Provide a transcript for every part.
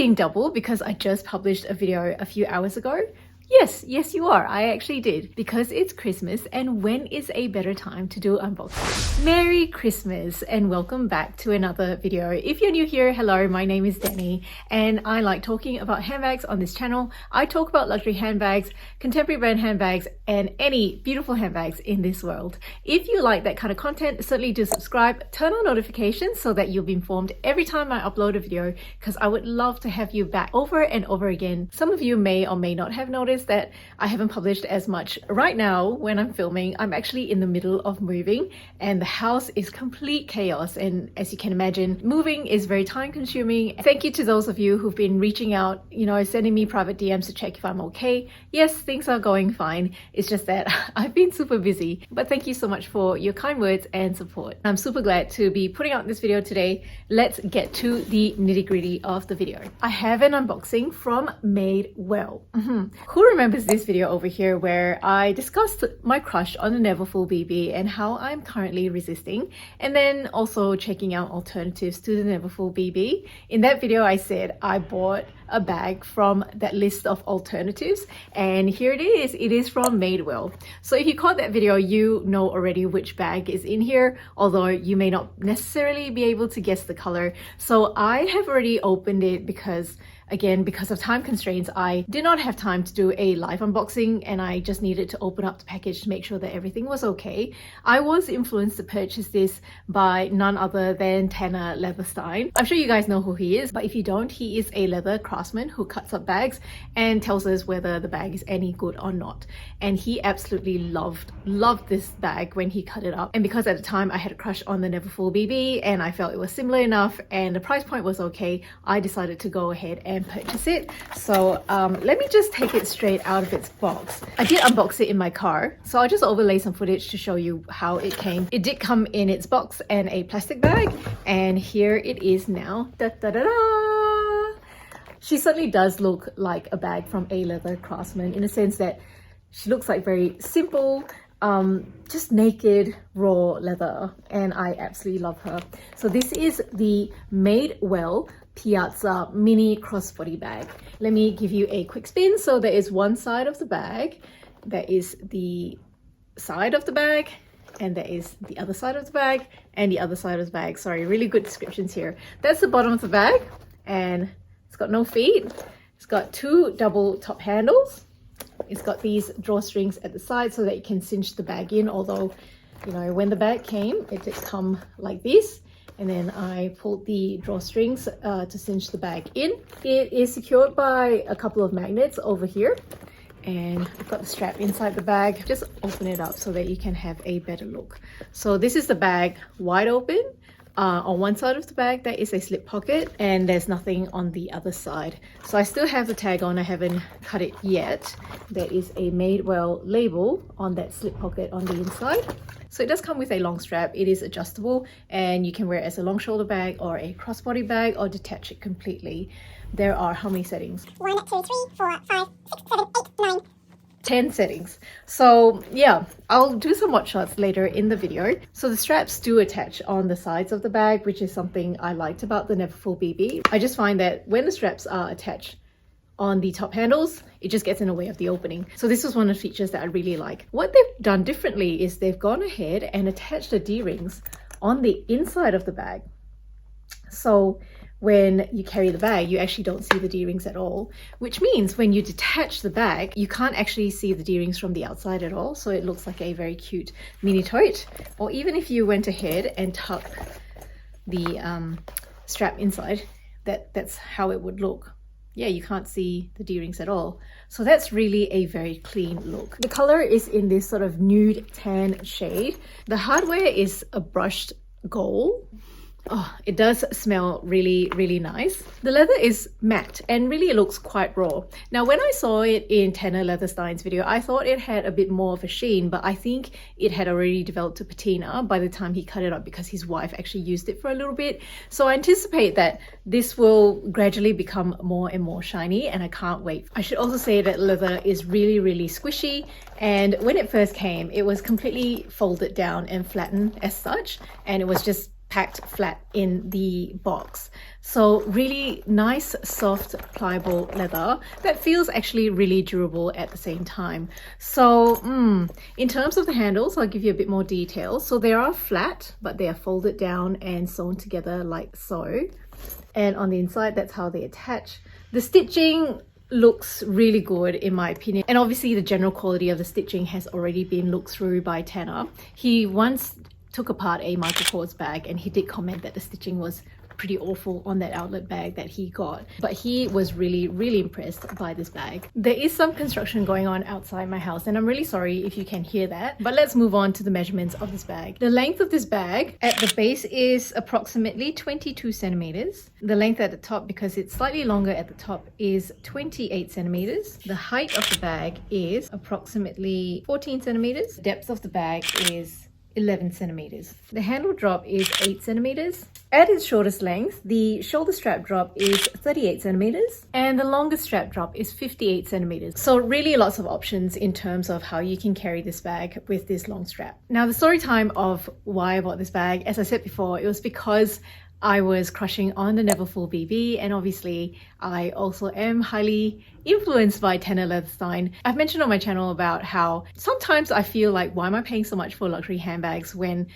being double because I just published a video a few hours ago? Yes, you are. I actually did, because it's Christmas, and when is a better time to do unboxing? Merry Christmas and welcome back to another video. If you're new here, hello, my name is Dani and I like talking about handbags on this channel. I talk about luxury handbags, contemporary brand handbags, and any beautiful handbags in this world. If you like that kind of content, certainly do subscribe, turn on notifications so that you'll be informed every time I upload a video, because I would love to have you back over and over again. Some of you may or may not have noticed that I haven't published as much. Right now when I'm filming, I'm actually in the middle of moving and the house is complete chaos, and as you can imagine, moving is very time consuming. Thank you to those of you who've been reaching out, sending me private DMs to check if I'm okay. Yes, things are going fine. It's just that I've been super busy, but thank you so much for your kind words and support. I'm super glad to be putting out this video today. Let's get to the nitty-gritty of the video. I have an unboxing from Madewell. Who remembers this video over here where I discussed my crush on the Neverfull BB and how I'm currently resisting, and then also checking out alternatives to the Neverfull BB. In that video I said I bought a bag from that list of alternatives, and here it is from Madewell. So if you caught that video, you know already which bag is in here, although you may not necessarily be able to guess the color. So I have already opened it because, again, because of time constraints, I did not have time to do a live unboxing and I just needed to open up the package to make sure that everything was okay. I was influenced to purchase this by none other than Tanner Leatherstein. I'm sure you guys know who he is, but if you don't, he is a leather craftsman who cuts up bags and tells us whether the bag is any good or not. And he absolutely loved this bag when he cut it up. And because at the time I had a crush on the Neverfull BB and I felt it was similar enough and the price point was okay, I decided to go ahead and purchase it. So let me just take it straight out of its box. I did unbox it in my car, so I'll just overlay some footage to show you how it came. It did come in its box and a plastic bag, and here it is now. Da, da, da, da. She certainly does look like a bag from a leather craftsman, in a sense that she looks like very simple, just naked raw leather, and I absolutely love her. So this is the Madewell Piazza mini crossbody bag. Let me give you a quick spin. So there is one side of the bag, that is the side of the bag, and there is the other side of the bag and the other side of the bag. Sorry, really good descriptions here. That's the bottom of the bag, and it's got no feet. It's got two double top handles. It's got these drawstrings at the side so that you can cinch the bag in, although when the bag came, it did come like this. And then I pulled the drawstrings to cinch the bag in. It is secured by a couple of magnets over here, and I've got the strap inside the bag. Just open it up so that you can have a better look. So this is the bag wide open. On one side of the bag there is a slip pocket, and there's nothing on the other side. So I still have the tag on, I haven't cut it yet. There is a Madewell label on that slip pocket on the inside. So it does come with a long strap. It is adjustable and you can wear it as a long shoulder bag or a crossbody bag or detach it completely. There are how many settings? 1, 2, 3, 4, 5, 6, 7, 8, 9. 10 settings. So yeah, I'll do some watch shots later in the video. So the straps do attach on the sides of the bag, which is something I liked about the Neverfull BB. I just find that when the straps are attached on the top handles, it just gets in the way of the opening. So this was one of the features that I really like. What they've done differently is they've gone ahead and attached the D-rings on the inside of the bag. So when you carry the bag, you actually don't see the D-rings at all, which means when you detach the bag, you can't actually see the D-rings from the outside at all. So it looks like a very cute mini tote. Or even if you went ahead and tucked the strap inside, that's how it would look. Yeah, you can't see the D-rings at all. So that's really a very clean look. The color is in this sort of nude tan shade. The hardware is a brushed gold. Oh, it does smell really, really nice. The leather is matte and really it looks quite raw. Now, when I saw it in Tanner Leatherstein's video, I thought it had a bit more of a sheen, but I think it had already developed a patina by the time he cut it up because his wife actually used it for a little bit. So I anticipate that this will gradually become more and more shiny, and I can't wait. I should also say that leather is really, really squishy, and when it first came, it was completely folded down and flattened as such, and it was just packed flat in the box. So really nice, soft, pliable leather that feels actually really durable at the same time. So in terms of the handles, I'll give you a bit more detail. So they are flat, but they are folded down and sewn together like so. And on the inside, that's how they attach. The stitching looks really good in my opinion, and obviously the general quality of the stitching has already been looked through by Tanner. He once took apart a Michael Kors bag and he did comment that the stitching was pretty awful on that outlet bag that he got, but he was really impressed by this bag. There is some construction going on outside my house and I'm really sorry if you can hear that, but let's move on to the measurements of this bag. The length of this bag at the base is approximately 22 centimeters. The length at the top, because it's slightly longer at the top, is 28 centimeters. The height of the bag is approximately 14 centimeters. The depth of the bag is 11 centimeters. The handle drop is 8 centimeters. At its shortest length, the shoulder strap drop is 38 centimeters and the longest strap drop is 58 centimeters. So really lots of options in terms of how you can carry this bag with this long strap. Now the story time of why I bought this bag, as I said before, it was because I was crushing on the Neverfull BB, and obviously I also am highly influenced by Tanner Leatherstein. I've mentioned on my channel about how sometimes I feel like, why am I paying so much for luxury handbags when,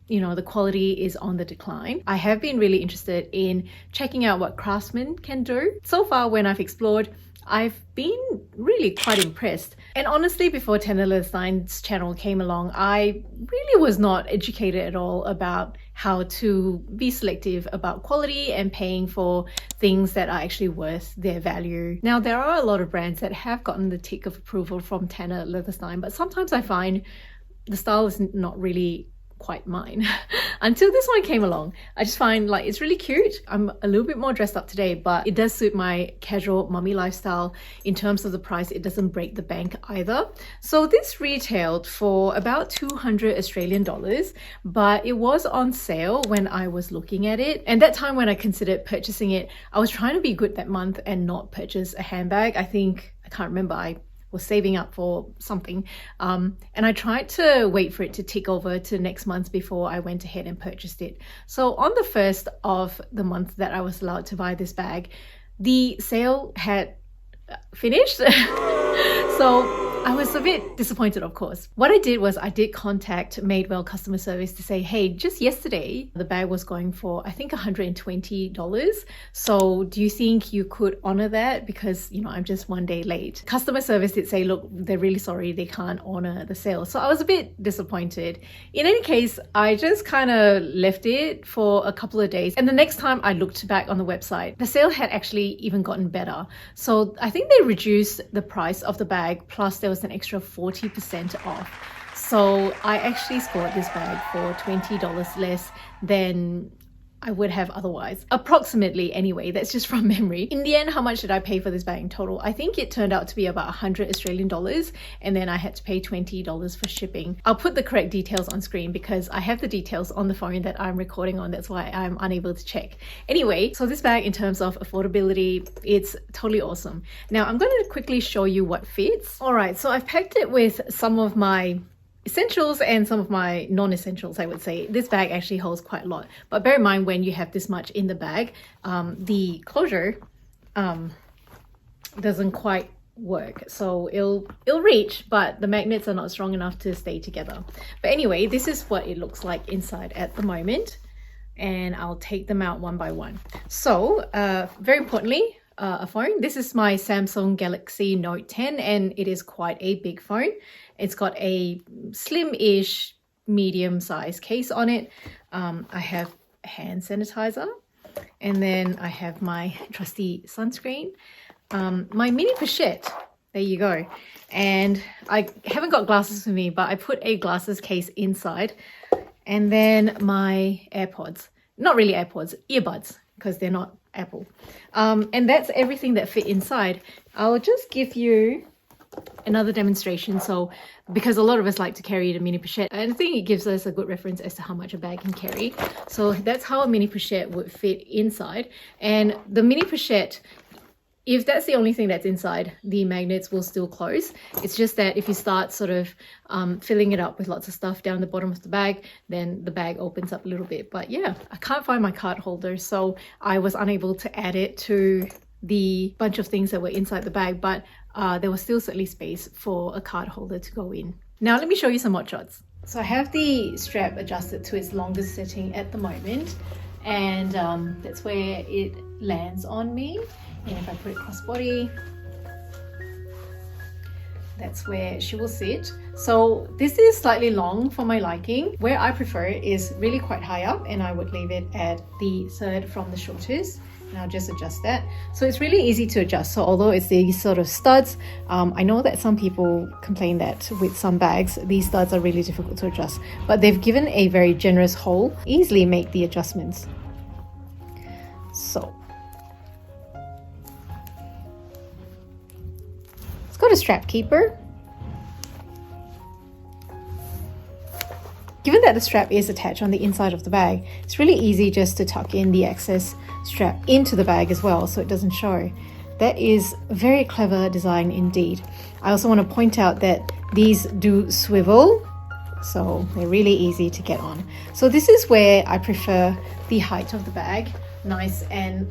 you know, the quality is on the decline? I have been really interested in checking out what craftsmen can do. So far when I've explored, I've been really quite impressed. And honestly, before Tanner Leatherstein's channel came along, I really was not educated at all about how to be selective about quality and paying for things that are actually worth their value. Now, there are a lot of brands that have gotten the tick of approval from Tanner Leatherstein, but sometimes I find the style is not really quite mine. Until this one came along, I just find like it's really cute. I'm a little bit more dressed up today, but it does suit my casual mummy lifestyle. In terms of the price, it doesn't break the bank either. So this retailed for about 200 Australian dollars, but it was on sale when I was looking at it. And that time when I considered purchasing it, I was trying to be good that month and not purchase a handbag. I can't remember, I was saving up for something, and I tried to wait for it to tick over to next month before I went ahead and purchased it. So on the first of the month that I was allowed to buy this bag, the sale had finished. So I was a bit disappointed, of course. What I did was I did contact Madewell customer service to say, hey, just yesterday the bag was going for I think $120. So do you think you could honor that? Because, you know, I'm just one day late. Customer service did say, look, they're really sorry, they can't honor the sale. So I was a bit disappointed. In any case, I just kind of left it for a couple of days. And the next time I looked back on the website, the sale had actually even gotten better. So I think they reduced the price of the bag, plus there was an extra 40% off. So I actually scored this bag for $20 less than I would have otherwise. Approximately anyway, that's just from memory. In the end, how much did I pay for this bag in total? I think it turned out to be about 100 Australian dollars, and then I had to pay $20 for shipping. I'll put the correct details on screen because I have the details on the phone that I'm recording on. That's why I'm unable to check. Anyway, so this bag in terms of affordability, it's totally awesome. Now I'm going to quickly show you what fits. All right, so I've packed it with some of my essentials and some of my non-essentials, I would say. This bag actually holds quite a lot, but bear in mind when you have this much in the bag, the closure doesn't quite work. So it'll reach, but the magnets are not strong enough to stay together. But anyway, this is what it looks like inside at the moment, and I'll take them out one by one. So very importantly, a phone. This is my Samsung Galaxy Note 10 and it is quite a big phone. It's got a slim-ish medium-sized case on it. I have hand sanitizer, and then I have my trusty sunscreen, my mini pochette, there you go. And I haven't got glasses with me, but I put a glasses case inside, and then my AirPods, not really AirPods, earbuds, because they're not Apple. And that's everything that fit inside. I'll just give you another demonstration. So because a lot of us like to carry the mini pochette, I think it gives us a good reference as to how much a bag can carry. So that's how a mini pochette would fit inside. And the mini pochette, if that's the only thing that's inside, the magnets will still close. It's just that if you start sort of filling it up with lots of stuff down the bottom of the bag, then the bag opens up a little bit. But yeah, I can't find my card holder, so I was unable to add it to the bunch of things that were inside the bag, but there was still certainly space for a card holder to go in. Now let me show you some mod shots. So I have the strap adjusted to its longest setting at the moment, and that's where it lands on me. And if I put it crossbody, that's where she will sit. So this is slightly long for my liking. Where I prefer it is really quite high up, and I would leave it at the third from the shortest, and I'll just adjust that. So it's really easy to adjust. So although it's these sort of studs, I know that some people complain that with some bags these studs are really difficult to adjust, but they've given a very generous hole, easily make the adjustments. So got a strap keeper. Given that the strap is attached on the inside of the bag, it's really easy just to tuck in the excess strap into the bag as well so it doesn't show. That is a very clever design indeed. I also want to point out that these do swivel, so they're really easy to get on. So this is where I prefer the height of the bag, nice and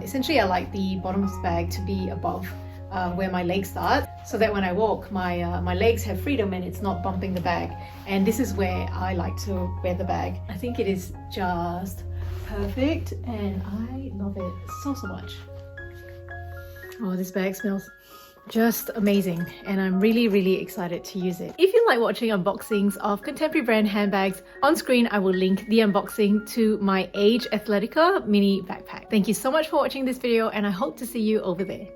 essentially I like the bottom of the bag to be above where my legs start, so that when I walk my legs have freedom and it's not bumping the bag. And this is where I like to wear the bag. I think it is just perfect and I love it so much. Oh, this bag smells just amazing, and I'm really excited to use it. If you like watching unboxings of contemporary brand handbags, on screen I will link the unboxing to my Age Athletica mini backpack. Thank you so much for watching this video, and I hope to see you over there.